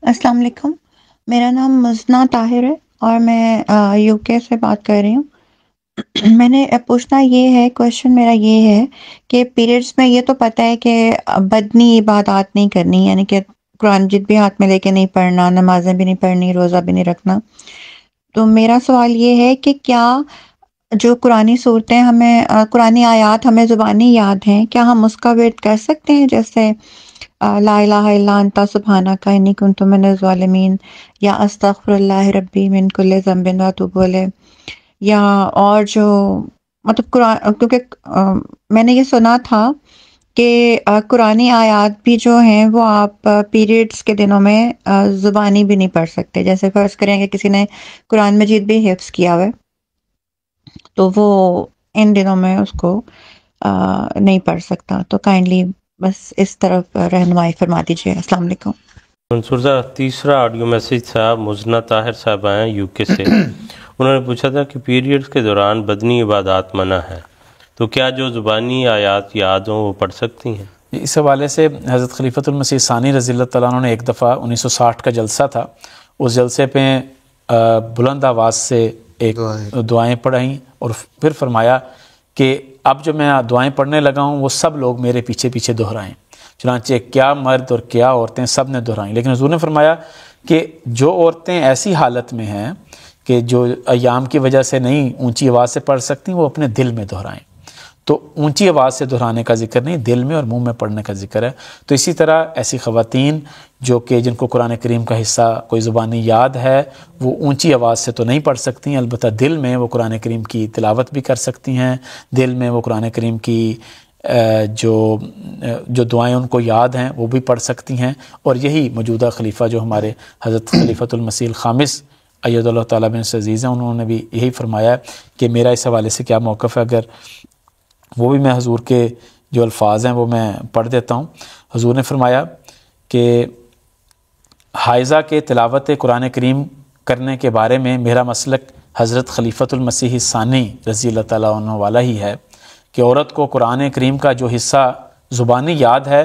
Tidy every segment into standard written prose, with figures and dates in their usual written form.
अस्सलाम वालेकुम। मेरा नाम मुज़ना ताहिर है और मैं यूके से बात कर रही हूँ। मैंने पूछना ये है, क्वेश्चन मेरा ये है कि पीरियड्स में ये तो पता है कि बदनी इबादत नहीं करनी, यानी कि कुरान मजीद भी हाथ में लेके नहीं पढ़ना, नमाज़ें भी नहीं पढ़नी, रोज़ा भी नहीं रखना। तो मेरा सवाल ये है कि क्या जो कुरानी सूरतें हमें कुरानी आयात हमें ज़ुबानी याद हैं, क्या हम उसका विर्द कर सकते हैं? जैसे ला इलाहा इल्ला अंता सुब्हानका इन्नी कुन्तु मिनज़ ज़ालिमीन, या अस्तगफिरुल्लाह रब्बी मिन कुल्लि ज़ंबिन व अतूबु इलैह, या और जो मतलब कुरान, क्योंकि मैंने ये सुना था कि कुरानी आयात भी जो हैं वो आप पीरियड्स के दिनों में ज़ुबानी भी नहीं पढ़ सकते। जैसे फ़र्ज़ करें कि किसी ने कुरान मजीद भी हिफ्ज़ किया हुआ है, तो वो इन दिनों में उसको नहीं पढ़ सकता। तो काइंडली बस इस तरफ रहनुमाई फरमा दीजिए। अस्सलाम वालेकुम। मंसूर साहब, तीसरा ऑडियो मैसेज था मुज़ना ताहिर साहब आए यूके से। उन्होंने पूछा था कि पीरियड्स के दौरान बदनी इबादत मना है, तो क्या जो ज़ुबानी आयात याद हों वो पढ़ सकती हैं? इस हवाले से हज़रत खलीफतुल मसीह सानी रज़ियल्लाहु तआला अन्हु ने एक दफ़ा 1960 का जलसा था, उस जलसे पे बुलंद आवाज़ से एक दुआएं पढ़ाईं और फिर फरमाया कि अब जो मैं दुआएं पढ़ने लगा हूँ वो सब लोग मेरे पीछे पीछे दोहराएं। चुनांचे क्या मर्द और क्या औरतें सब ने दोहराई, लेकिन हुज़ूर ने फरमाया कि जो औरतें ऐसी हालत में हैं कि जो अयाम की वजह से नहीं ऊंची आवाज़ से पढ़ सकती, वो अपने दिल में दोहराएं। तो ऊंची आवाज़ से दोहराने का जिक्र नहीं, दिल में और मुंह में पढ़ने का जिक्र है। तो इसी तरह ऐसी ख़वातीन जो कि जिनको कुरान करीम का हिस्सा कोई ज़ुबानी याद है, वो ऊंची आवाज़ से तो नहीं पढ़ सकती, अलबत्ता दिल में वो कुरान करीम की तिलावत भी कर सकती हैं। दिल में वो कुरान करीम की जो दुआएं उनको याद हैं वो भी पढ़ सकती हैं। और यही मौजूदा खलीफा जो हमारे हज़रत खलीफतुल मसीह ख़ामिस अय्यदुल्लाह तआला बिन अज़ीज़ हैं, उन्होंने भी यही फरमाया कि मेरा इस हवाले से क्या मौक़िफ़ है। अगर वो भी मैं हुज़ूर के जो अल्फाज हैं वो मैं पढ़ देता हूँ। हुज़ूर ने फरमाया कि हाइज़ा के तिलावत कुरान करीम करने के बारे में मेरा मसलक हज़रत खलीफतुल मसीह सानी रज़ियल्लाहु तआला अन्हु वाला ही है कि औरत को कुरान करीम का जो हिस्सा ज़ुबानी याद है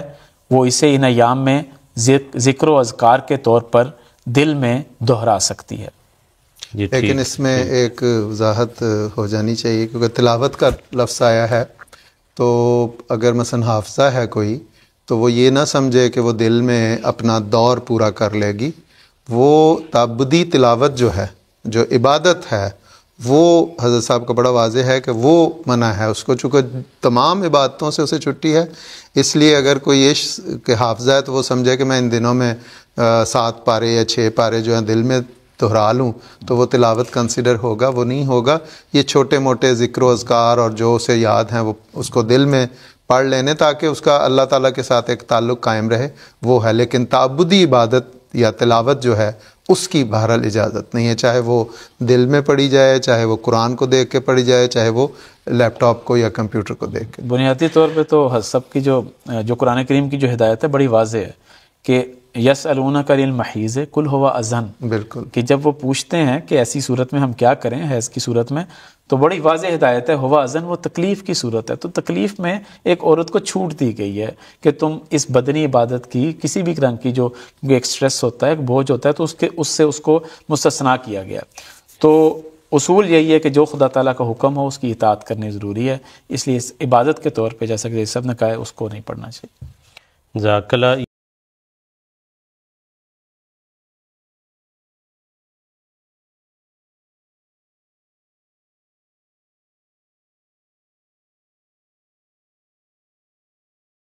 वो इसे इन अयाम में ज़िक्र व अज़कार के तौर पर दिल में दोहरा सकती है। लेकिन इसमें एक वजाहत हो जानी चाहिए, क्योंकि तिलावत का लफ्ज़ आया है, तो अगर मसलन हाफ़ज़ा है कोई, तो वो ये ना समझे कि वो दिल में अपना दौर पूरा कर लेगी। वो ताबदी तिलावत जो है, जो इबादत है, वो हज़रत साहब का बड़ा वाज़ेह है कि वो मना है उसको, चूँकि तमाम इबादतों से उसे छुट्टी है। इसलिए अगर कोई ये कि हाफ़ज़ा है तो वो समझे कि मैं इन दिनों में 7 पारे या 6 पारे जो हैं दिल में दोहरा लूँ तो वो तिलावत कंसिडर होगा, वो नहीं होगा। ये छोटे मोटे ज़िक्र व अज़कार और जो उसे याद हैं वो उसको दिल में पढ़ लेने ताकि उसका अल्लाह ताला के साथ एक ताल्लुक़ कायम रहे, वो है। लेकिन ताबुदी इबादत या तिलावत जो है उसकी बहरहाल इजाज़त नहीं है, चाहे वो दिल में पढ़ी जाए, चाहे वो कुरान को देख के पढ़ी जाए, चाहे वो लैपटॉप को या कंप्यूटर को देख के। बुनियादी तौर पे तो सबकी जो कुरान करीम की जो हिदायत है बड़ी वाज़ेह है कि यसअलूनका अनिल महीज़ कुल हुवा अज़न। बिल्कुल, कि जब वो पूछते हैं कि ऐसी सूरत में हम क्या करें, हैज़ की सूरत में, तो बड़ी वाज़ेह हिदायत है। हुवा अज़न वो तकलीफ़ की सूरत है, तो तकलीफ़ में एक औरत को छूट दी गई है कि तुम इस बदनी इबादत की किसी भी रंग की जो एक स्ट्रेस होता है, एक बोझ होता है, तो उससे उसको मुस्तस्ना किया गया। तो उसूल यही है कि जो खुदा ताला का हुक्म हो उसकी इताअत करनी ज़रूरी है। इसलिए इस इबादत के तौर पर जैसा कि सब ने कहा है उसको नहीं पढ़ना चाहिए। ज़ाकल्लाह।